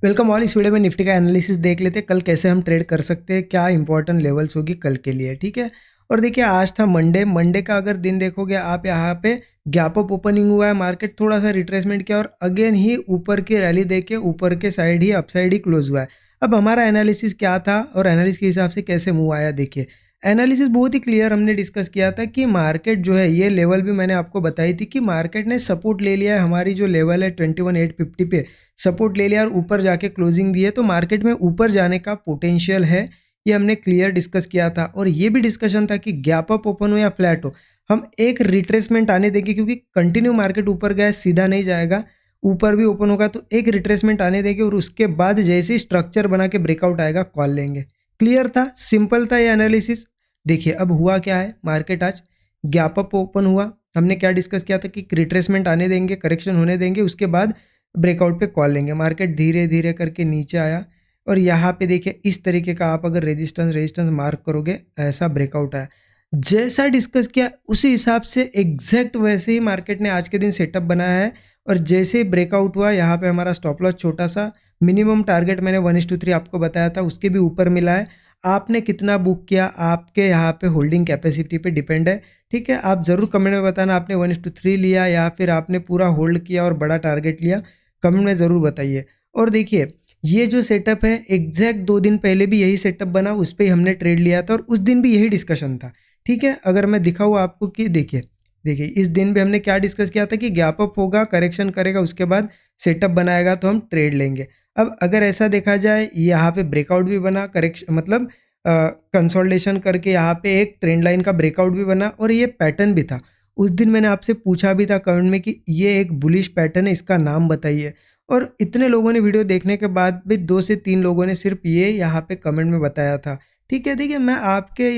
Welcome all. इस video में Nifty का एनालिसिस देख लेते हैं, कल कैसे हम ट्रेड कर सकते हैं, क्या इंपॉर्टेंट लेवल्स होगी कल के लिए। ठीक है। और देखिए आज था मंडे का अगर दिन देखोगे आप, यहाँ पे गैप अप ओपनिंग हुआ है, मार्केट थोड़ा सा रिट्रेसमेंट किया और अगेन ही ऊपर की रैली देके ऊपर के साइड ही अपसाइड ही क्लोज हुआ है। अब हमारा एनालिसिस क्या था और एनालिसिस के हिसाब से कैसे मूव आया, देखिए एनालिसिस बहुत ही क्लियर हमने डिस्कस किया था कि मार्केट जो है, ये लेवल भी मैंने आपको बताई थी कि मार्केट ने सपोर्ट ले लिया है, हमारी जो लेवल है 21,850 पे सपोर्ट ले लिया और ऊपर जाके क्लोजिंग दी है, तो मार्केट में ऊपर जाने का पोटेंशियल है, ये हमने क्लियर डिस्कस किया था। और ये भी डिस्कशन था कि गैप अप ओपन हो या फ्लैट हो, हम एक रिट्रेसमेंट आने देंगे, क्योंकि कंटिन्यू मार्केट ऊपर गया सीधा नहीं जाएगा, ऊपर भी ओपन होगा तो एक रिट्रेसमेंट आने देंगे और उसके बाद जैसे ही स्ट्रक्चर बना के ब्रेकआउट आएगा कॉल लेंगे। क्लियर था, सिंपल था ये एनालिसिस। देखिए अब हुआ क्या है, मार्केट आज गैप अप ओपन हुआ, हमने क्या डिस्कस किया था कि रिट्रेसमेंट आने देंगे, करेक्शन होने देंगे, उसके बाद ब्रेकआउट पे कॉल लेंगे। मार्केट धीरे धीरे करके नीचे आया और यहाँ पे देखिए इस तरीके का आप अगर रेजिस्टेंस मार्क करोगे, ऐसा ब्रेकआउट आया, जैसा डिस्कस किया उसी हिसाब से एग्जैक्ट वैसे ही मार्केट ने आज के दिन सेटअप बनाया है। और जैसे ही ब्रेकआउट हुआ, यहाँ पे हमारा स्टॉप लॉस छोटा सा, मिनिमम टारगेट मैंने 1:3 आपको बताया था, उसके भी ऊपर मिला है। आपने कितना बुक किया आपके यहाँ पे होल्डिंग कैपेसिटी पे डिपेंड है। ठीक है, आप ज़रूर कमेंट में बताना आपने 1:3 लिया या फिर आपने पूरा होल्ड किया और बड़ा टारगेट लिया, कमेंट में ज़रूर बताइए। और देखिए ये जो सेटअप है, एग्जैक्ट 2 दिन पहले भी यही सेटअप बना, उस पर ही हमने ट्रेड लिया था और उस दिन भी यही डिस्कशन था। ठीक है, अगर मैं दिखाऊँ आपको कि देखिए देखिए इस दिन भी हमने क्या डिस्कस किया था कि गैप अप होगा, करेक्शन करेगा, उसके बाद सेटअप बनाएगा तो हम ट्रेड लेंगे। अब अगर ऐसा देखा जाए, यहाँ पे ब्रेकआउट भी बना, करेक्शन मतलब कंसोलिडेशन करके यहाँ पे एक ट्रेंड लाइन का ब्रेकआउट भी बना और ये पैटर्न भी था। उस दिन मैंने आपसे पूछा भी था कमेंट में कि ये एक बुलिश पैटर्न है, इसका नाम बताइए। और इतने लोगों ने वीडियो देखने के बाद भी 2 से 3 लोगों ने सिर्फ ये यहाँ पे कमेंट में बताया था। ठीक है, देखिए मैं आपके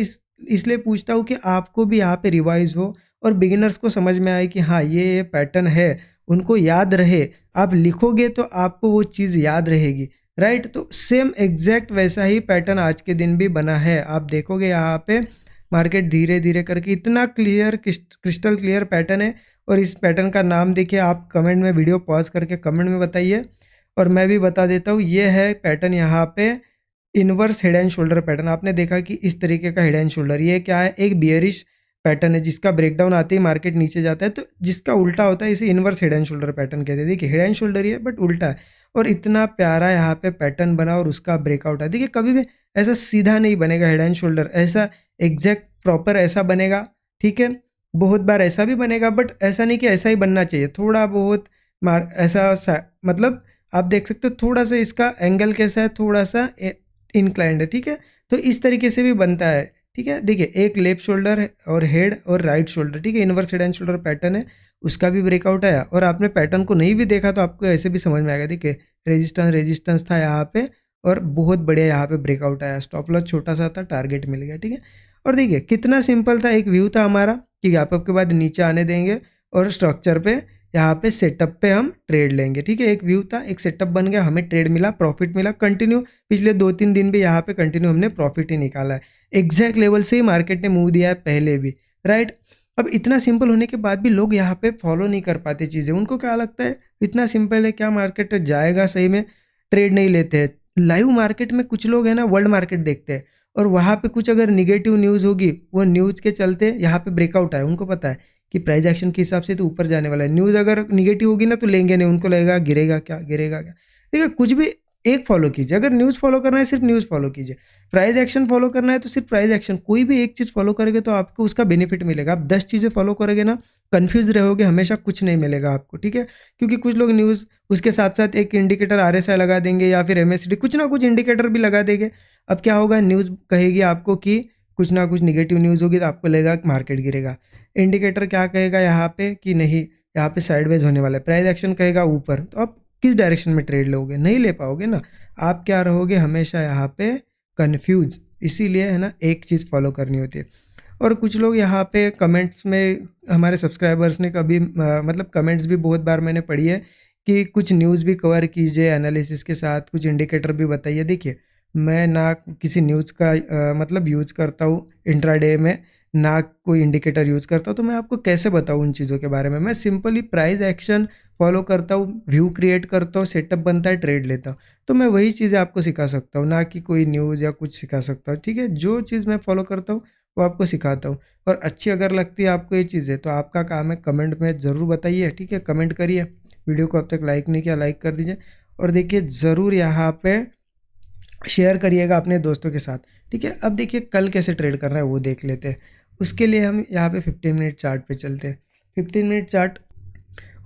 इसलिए पूछता हूँ कि आपको भी यहाँ पे रिवाइज हो और बिगिनर्स को समझ में आए कि हाँ ये पैटर्न है, उनको याद रहे। आप लिखोगे तो आपको वो चीज़ याद रहेगी, राइट। तो सेम एग्जैक्ट वैसा ही पैटर्न आज के दिन भी बना है। आप देखोगे यहाँ पे मार्केट धीरे धीरे करके इतना क्लियर, क्रिस्टल क्लियर पैटर्न है। और इस पैटर्न का नाम देखिए, आप कमेंट में वीडियो पॉज करके कमेंट में बताइए और मैं भी बता देता हूँ। ये है पैटर्न यहाँ पे inverse head and shoulder pattern. आपने देखा कि इस तरीके का हेड एंड शोल्डर, ये क्या है, एक बियरिश पैटर्न है जिसका ब्रेकडाउन आते ही मार्केट नीचे जाता है, तो जिसका उल्टा होता है इसे inverse head and shoulder pattern कहते हैं। देखिए हेड एंड शोल्डर ही है बट उल्टा है और इतना प्यारा यहाँ पे पैटर्न बना और उसका ब्रेकआउट है। देखिए कभी भी ऐसा सीधा नहीं बनेगा हेड एंड शोल्डर, ऐसा एग्जैक्ट प्रॉपर ऐसा बनेगा। ठीक है, बहुत बार ऐसा भी बनेगा बट ऐसा नहीं कि ऐसा ही बनना चाहिए, थोड़ा बहुत मतलब आप देख सकते हो थोड़ा सा इसका एंगल कैसा है, थोड़ा सा इंक्लाइंड है। ठीक है, तो इस तरीके से भी बनता है। ठीक है, देखिए एक लेफ्ट शोल्डर और हेड और राइट शोल्डर, ठीक है, inverse head and shoulder pattern है, उसका भी ब्रेकआउट आया। और आपने पैटर्न को नहीं भी देखा तो आपको ऐसे भी समझ में आएगा। देखिए रेजिस्टेंस था यहाँ पे और बहुत बढ़िया यहाँ पे ब्रेकआउट आया, स्टॉप लॉस छोटा सा था, टारगेट मिल गया। ठीक है, और देखिए कितना सिंपल था, एक व्यू था हमारा कि गैप अप के बाद नीचे आने देंगे और स्ट्रक्चर पे यहाँ पे सेटअप पे हम ट्रेड लेंगे। ठीक है, एक व्यू था, एक सेटअप बन गया, हमें ट्रेड मिला, प्रॉफिट मिला कंटिन्यू। पिछले 2-3 दिन भी यहाँ पे कंटिन्यू हमने प्रॉफिट ही निकाला है। एग्जैक्ट लेवल से ही मार्केट ने मूव दिया है पहले भी, राइट। अब इतना सिंपल होने के बाद भी लोग यहाँ पे फॉलो नहीं कर पाते चीज़ें। उनको क्या लगता है इतना सिंपल है, क्या मार्केट जाएगा सही में, ट्रेड नहीं लेते हैं। लाइव मार्केट में कुछ लोग हैं ना, वर्ल्ड मार्केट देखते हैं और वहाँ पे कुछ अगर निगेटिव न्यूज़ होगी, वो न्यूज़ के चलते यहाँ पे ब्रेकआउट आए, उनको पता है कि प्राइस एक्शन के हिसाब से तो ऊपर जाने वाला है। न्यूज़ अगर निगेटिव होगी ना तो लेंगे नहीं, उनको लगेगा गिरेगा क्या गिरेगा क्या। देखिए कुछ भी एक फॉलो कीजिए, अगर न्यूज़ फॉलो करना है सिर्फ न्यूज़ फॉलो कीजिए, प्राइस एक्शन फॉलो करना है तो सिर्फ प्राइस एक्शन, कोई भी एक चीज़ फॉलो करेंगे तो आपको उसका बेनिफिट मिलेगा। आप 10 चीज़ें फॉलो करोगे ना, कंफ्यूज रहोगे, हमेशा कुछ नहीं मिलेगा आपको। ठीक है, क्योंकि कुछ लोग न्यूज़ उसके साथ साथ एक इंडिकेटर आरएसआई लगा देंगे या फिर एमएसडी, कुछ ना कुछ इंडिकेटर भी लगा देंगे। अब क्या होगा, न्यूज़ कहेगी आपको कि कुछ ना कुछ निगेटिव न्यूज़ होगी तो आपको लगेगा कि मार्केट गिरेगा। इंडिकेटर क्या कहेगा यहाँ पे कि नहीं, यहाँ पे साइडवेज होने वाला है। प्राइस एक्शन कहेगा ऊपर, तो आप किस डायरेक्शन में ट्रेड लोगे, नहीं ले पाओगे ना। आप क्या रहोगे हमेशा यहाँ पे कंफ्यूज। इसीलिए है ना, एक चीज़ फॉलो करनी होती है। और कुछ लोग यहाँ पे कमेंट्स में, हमारे सब्सक्राइबर्स ने कभी मतलब कमेंट्स भी बहुत बार मैंने पढ़ी है कि कुछ न्यूज़ भी कवर कीजिए एनालिसिस के साथ, कुछ इंडिकेटर भी बताइए। देखिए मैं ना किसी न्यूज़ का मतलब यूज़ करता हूँ इंट्राडे में, ना कोई इंडिकेटर यूज़ करता हूँ, तो मैं आपको कैसे बताऊँ उन चीज़ों के बारे में। मैं सिंपली प्राइस एक्शन फॉलो करता हूँ, व्यू क्रिएट करता हूँ, सेटअप बनता है, ट्रेड लेता हूँ। तो मैं वही चीज़ें आपको सिखा सकता हूँ, ना कि कोई न्यूज़ या कुछ सिखा सकता हूँ, ठीक है? जो चीज़ मैं फॉलो करता हूँ वो आपको सिखाता हूँ। और अच्छी अगर लगती है आपको ये चीज़ें, तो आपका काम है कमेंट में ज़रूर बताइए, ठीक है? कमेंट करिए। वीडियो को अब तक लाइक नहीं किया, लाइक कर दीजिए। और देखिए ज़रूर यहाँ पे शेयर करिएगा अपने दोस्तों के साथ, ठीक है? अब देखिए कल कैसे ट्रेड करना है वो देख लेते हैं। उसके लिए हम यहाँ पे 15 मिनट चार्ट पे चलते हैं। 15 मिनट चार्ट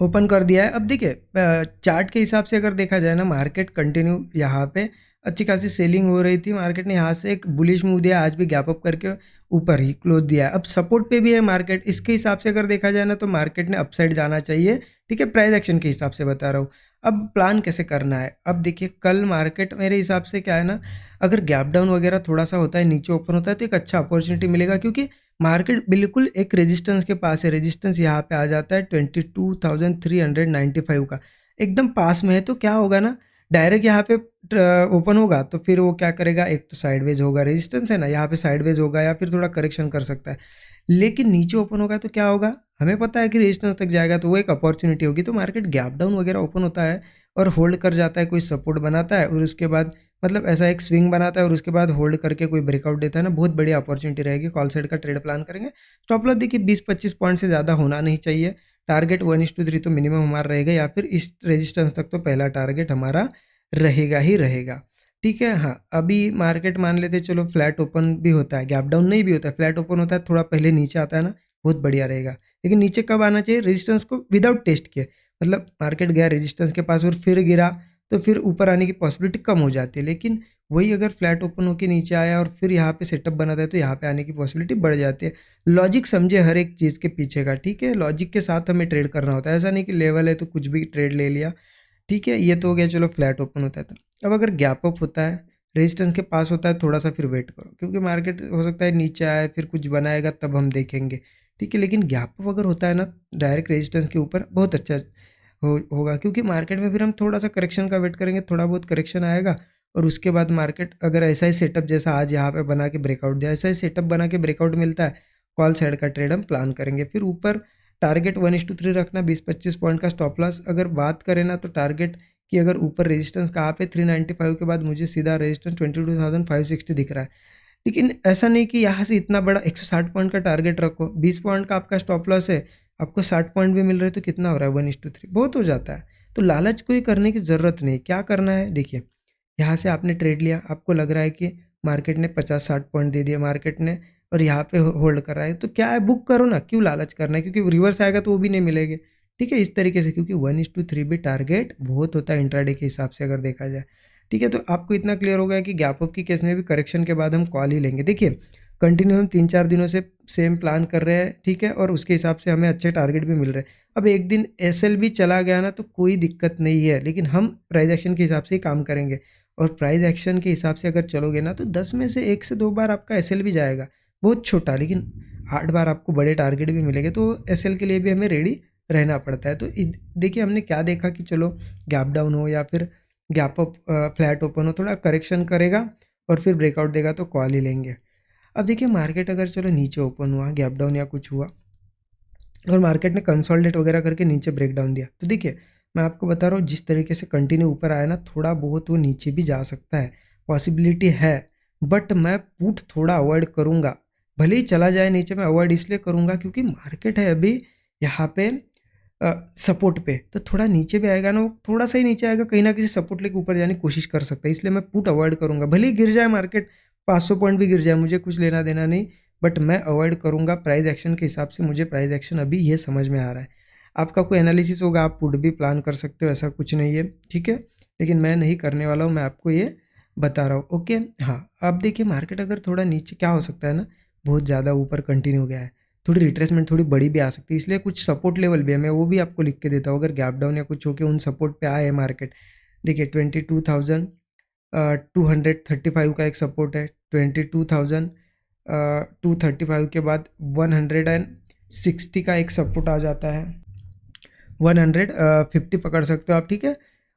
ओपन कर दिया है। अब देखिए चार्ट के हिसाब से अगर देखा जाए ना, मार्केट कंटिन्यू यहाँ पे अच्छी खासी सेलिंग हो रही थी। मार्केट ने यहाँ से एक बुलिश मूव दिया, आज भी गैप अप करके ऊपर ही क्लोज दिया है। अब सपोर्ट पे भी है मार्केट। इसके हिसाब से अगर देखा जाए ना, तो मार्केट ने अपसाइड जाना चाहिए, ठीक है? प्राइस एक्शन के हिसाब से बता रहा हूँ। अब प्लान कैसे करना है, अब देखिए कल मार्केट मेरे हिसाब से क्या है ना, अगर गैप डाउन वगैरह थोड़ा सा होता है, नीचे ओपन होता है, तो एक अच्छा अपॉर्चुनिटी मिलेगा, क्योंकि मार्केट बिल्कुल एक रेजिस्टेंस के पास है। रेजिस्टेंस यहाँ पे आ जाता है 22,395 का, एकदम पास में है। तो क्या होगा ना, डायरेक्ट यहाँ पे ओपन होगा तो फिर वो क्या करेगा, एक तो साइडवेज होगा, रेजिस्टेंस है ना, यहाँ पे साइडवेज होगा या फिर थोड़ा करेक्शन कर सकता है। लेकिन नीचे ओपन होगा तो क्या होगा, हमें पता है कि रेजिस्टेंस तक जाएगा, तो वो एक अपॉर्चुनिटी होगी। तो मार्केट गैप डाउन वगैरह ओपन होता है और होल्ड कर जाता है, कोई सपोर्ट बनाता है और उसके बाद मतलब ऐसा एक स्विंग बनाता है और उसके बाद होल्ड करके कोई ब्रेकआउट देता है ना, बहुत बढ़िया अपॉर्चुनिटी रहेगी। कॉल साइड का ट्रेड प्लान करेंगे। स्टॉप लॉस देखिए 20-25 पॉइंट से ज़्यादा होना नहीं चाहिए। टारगेट 1:3 तो मिनिमम हमारा रहेगा, या फिर इस रेजिस्टेंस तक तो पहला टारगेट हमारा रहेगा ही रहेगा, ठीक है? हाँ, अभी मार्केट मान लेते चलो फ्लैट ओपन भी होता है, गैप डाउन नहीं भी होता है, फ्लैट ओपन होता है, थोड़ा पहले नीचे आता है ना, बहुत बढ़िया रहेगा। लेकिन नीचे कब आना चाहिए, रेजिस्टेंस को विदाउट टेस्ट किए। मतलब मार्केट गया रेजिस्टेंस के पास और फिर गिरा, तो फिर ऊपर आने की पॉसिबिलिटी कम हो जाती है। लेकिन वही अगर फ्लैट ओपन होकर नीचे आया और फिर यहाँ पे सेटअप बनाता है, तो यहाँ पे आने की पॉसिबिलिटी बढ़ जाती है। लॉजिक समझे हर एक चीज़ के पीछे का, ठीक है? लॉजिक के साथ हमें ट्रेड करना होता है। ऐसा नहीं कि लेवल है तो कुछ भी ट्रेड ले लिया, ठीक है? ये तो हो गया, चलो फ्लैट ओपन होता है तो। अब अगर गैप अप होता है, रेजिस्टेंस के पास होता है, थोड़ा सा फिर वेट करो, क्योंकि मार्केट हो सकता है नीचे आए फिर कुछ बनाएगा, तब हम देखेंगे, ठीक है? लेकिन गैप अप अगर होता है ना डायरेक्ट रेजिस्टेंस के ऊपर, बहुत अच्छा होगा, क्योंकि मार्केट में फिर हम थोड़ा सा करेक्शन का वेट करेंगे, थोड़ा बहुत करेक्शन आएगा और उसके बाद मार्केट अगर ऐसा ही सेटअप जैसा आज यहाँ पे बना के ब्रेकआउट दिया, ऐसा ही सेटअप बना के ब्रेकआउट मिलता है, कॉल साइड का ट्रेड हम प्लान करेंगे। फिर ऊपर टारगेट 1:3 रखना, 20-25 पॉइंट का स्टॉप लॉस। अगर बात करें ना, तो टारगेट की अगर ऊपर रेजिस्टेंस कहाँ पे 395 के बाद मुझे सीधा रेजिस्टेंस 22,560 दिख रहा है। लेकिन ऐसा नहीं कि यहाँ से इतना बड़ा 160 पॉइंट का टारगेट रखो, 20 पॉइंट का आपका स्टॉप लॉस है, आपको 60 पॉइंट भी मिल रहे हैं, तो कितना हो रहा है 1:3, बहुत हो जाता है। तो लालच कोई करने की ज़रूरत नहीं। क्या करना है देखिए, यहाँ से आपने ट्रेड लिया, आपको लग रहा है कि मार्केट ने 50-60 पॉइंट दे दिए मार्केट ने, और यहाँ पे होल्ड कर रहा है, तो क्या है, बुक करो ना, क्यों लालच करना है? क्योंकि रिवर्स आएगा तो वो भी नहीं मिलेंगे, ठीक है? इस तरीके से, क्योंकि 1:3 भी टारगेट बहुत होता है इंट्राडे के हिसाब से अगर देखा जाए, ठीक है? तो आपको इतना क्लियर हो गया कि गैप अप की केस में भी करेक्शन के बाद हम कॉल ही लेंगे। देखिए कंटिन्यू हम 3-4 दिनों से सेम प्लान कर रहे हैं, ठीक है? और उसके हिसाब से हमें अच्छे टारगेट भी मिल रहे हैं। अब एक दिन एसएल भी चला गया ना, तो कोई दिक्कत नहीं है, लेकिन हम प्राइस एक्शन के हिसाब से ही काम करेंगे। और प्राइस एक्शन के हिसाब से अगर चलोगे ना, तो 10 में से 1 से 2 बार आपका एसएल भी जाएगा, बहुत छोटा, लेकिन 8 बार आपको बड़े टारगेट भी मिलेंगे। तो एसएल के लिए भी हमें रेडी रहना पड़ता है। तो देखिए हमने क्या देखा कि चलो गैप डाउन हो या फिर गैप अप फ्लैट ओपन हो, थोड़ा करेक्शन करेगा और फिर ब्रेकआउट देगा तो कॉल ही लेंगे। अब देखिए मार्केट अगर चलो नीचे ओपन हुआ, गैप डाउन या कुछ हुआ और मार्केट ने कंसोलिडेट वगैरह करके नीचे ब्रेक डाउन दिया, तो देखिए मैं आपको बता रहा हूँ, जिस तरीके से कंटिन्यू ऊपर आया ना, थोड़ा बहुत वो नीचे भी जा सकता है, पॉसिबिलिटी है। बट मैं पुट थोड़ा अवॉइड करूँगा, भले ही चला जाए नीचे, मैं अवॉइड इसलिए करूँगा क्योंकि मार्केट है अभी यहाँ पे सपोर्ट पे, तो थोड़ा नीचे भी आएगा ना, वो थोड़ा सा ही नीचे आएगा, कहीं ना किसी सपोर्ट लेके ऊपर जाने की कोशिश कर सकता है, इसलिए मैं पुट अवॉइड करूँगा। भले ही गिर जाए मार्केट, 500 पॉइंट भी गिर जाए, मुझे कुछ लेना देना नहीं, बट मैं अवॉइड करूँगा प्राइस एक्शन के हिसाब से। मुझे प्राइस एक्शन अभी ये समझ में आ रहा है। आपका कोई एनालिसिस होगा, आप पुट भी प्लान कर सकते हो, ऐसा कुछ नहीं है, ठीक है? लेकिन मैं नहीं करने वाला हूँ, मैं आपको ये बता रहा हूँ, ओके? हाँ, अब देखिए मार्केट अगर थोड़ा नीचे क्या हो सकता है ना, बहुत ज़्यादा ऊपर कंटिन्यू गया है, थोड़ी रिट्रेसमेंट थोड़ी बड़ी भी आ सकती है, इसलिए कुछ सपोर्ट लेवल भी है, मैं वो भी आपको लिख के देता हूँ। अगर गैप डाउन या कुछ होके उन सपोर्ट पे आए मार्केट, देखिए 22,235 का एक सपोर्ट है, 22,235 के बाद 160 का एक सपोर्ट आ जाता है, 150 पकड़ सकते हो आप, ठीक है?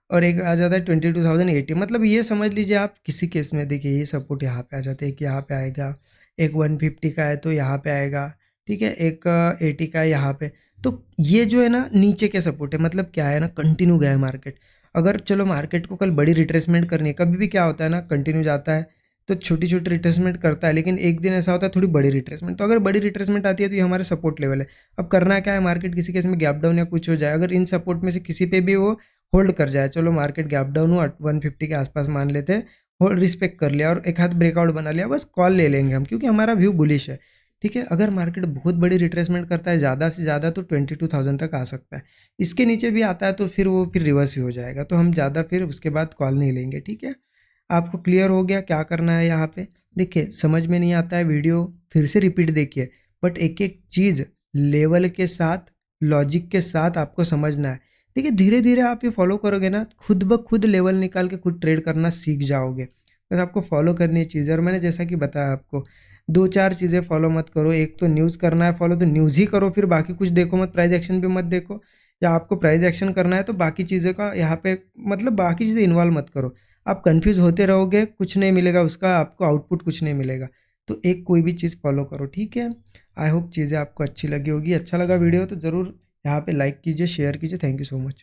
और एक आ जाता है 22,080, मतलब ये समझ लीजिए आप किसी केस में, देखिए ये सपोर्ट यहाँ पे आ जाता है, एक यहाँ पे आएगा, एक 150 का है तो यहाँ पे आएगा, ठीक है, एक 80 का है यहाँ पे। तो ये जो है ना नीचे के सपोर्ट है, मतलब क्या है ना, कंटिन्यू गया है मार्केट। अगर चलो मार्केट को कल बड़ी रिट्रेसमेंट करनी है, कभी भी क्या होता है ना, कंटिन्यू जाता है तो छोटी छोटी रिट्रेसमेंट करता है, लेकिन एक दिन ऐसा होता है थोड़ी बड़ी रिट्रेसमेंट। तो अगर बड़ी रिट्रेसमेंट आती है तो ये हमारे सपोर्ट लेवल है। अब करना क्या है, मार्केट किसी केस में गैप डाउन या कुछ हो जाए, अगर इन सपोर्ट में से किसी पे भी वो होल्ड कर जाए, चलो मार्केट गैप डाउन हुआ 150 के आसपास मान लेते हैं, होल्ड रिस्पेक्ट कर लिया और एक हाथ ब्रेकआउट बना लिया, बस कॉल ले लेंगे हम, क्योंकि हमारा व्यू बुलिश है। ठीक है, अगर मार्केट बहुत बड़ी रिट्रेसमेंट करता है ज़्यादा से ज़्यादा तो 22,000 तक आ सकता है। इसके नीचे भी आता है तो फिर वो फिर रिवर्स ही हो जाएगा, तो हम ज़्यादा फिर उसके बाद कॉल नहीं लेंगे। ठीक है, आपको क्लियर हो गया क्या करना है यहाँ पे। देखिए समझ में नहीं आता है वीडियो फिर से रिपीट देखिए, बट एक एक चीज़ लेवल के साथ लॉजिक के साथ आपको समझना है। देखिए धीरे धीरे आप ये फॉलो करोगे ना, खुद ब खुद लेवल निकाल के खुद ट्रेड करना सीख जाओगे। बस आपको फॉलो करनी है चीज़ें, और मैंने जैसा कि बताया आपको, दो चार चीज़ें फॉलो मत करो। एक तो न्यूज़ करना है फॉलो तो न्यूज़ ही करो, फिर बाकी कुछ देखो मत, प्राइस एक्शन भी मत देखो। या आपको प्राइस एक्शन करना है तो बाकी चीज़ों का यहाँ पे मतलब बाकी चीज़ें इन्वॉल्व मत करो। आप कंफ्यूज होते रहोगे, कुछ नहीं मिलेगा उसका, आपको आउटपुट कुछ नहीं मिलेगा। तो एक कोई भी चीज़ फॉलो करो, ठीक है। आई होप चीज़ें आपको अच्छी लगी होगी। अच्छा लगा वीडियो तो ज़रूर यहाँ पे लाइक कीजिए, शेयर कीजिए। Thank you so much.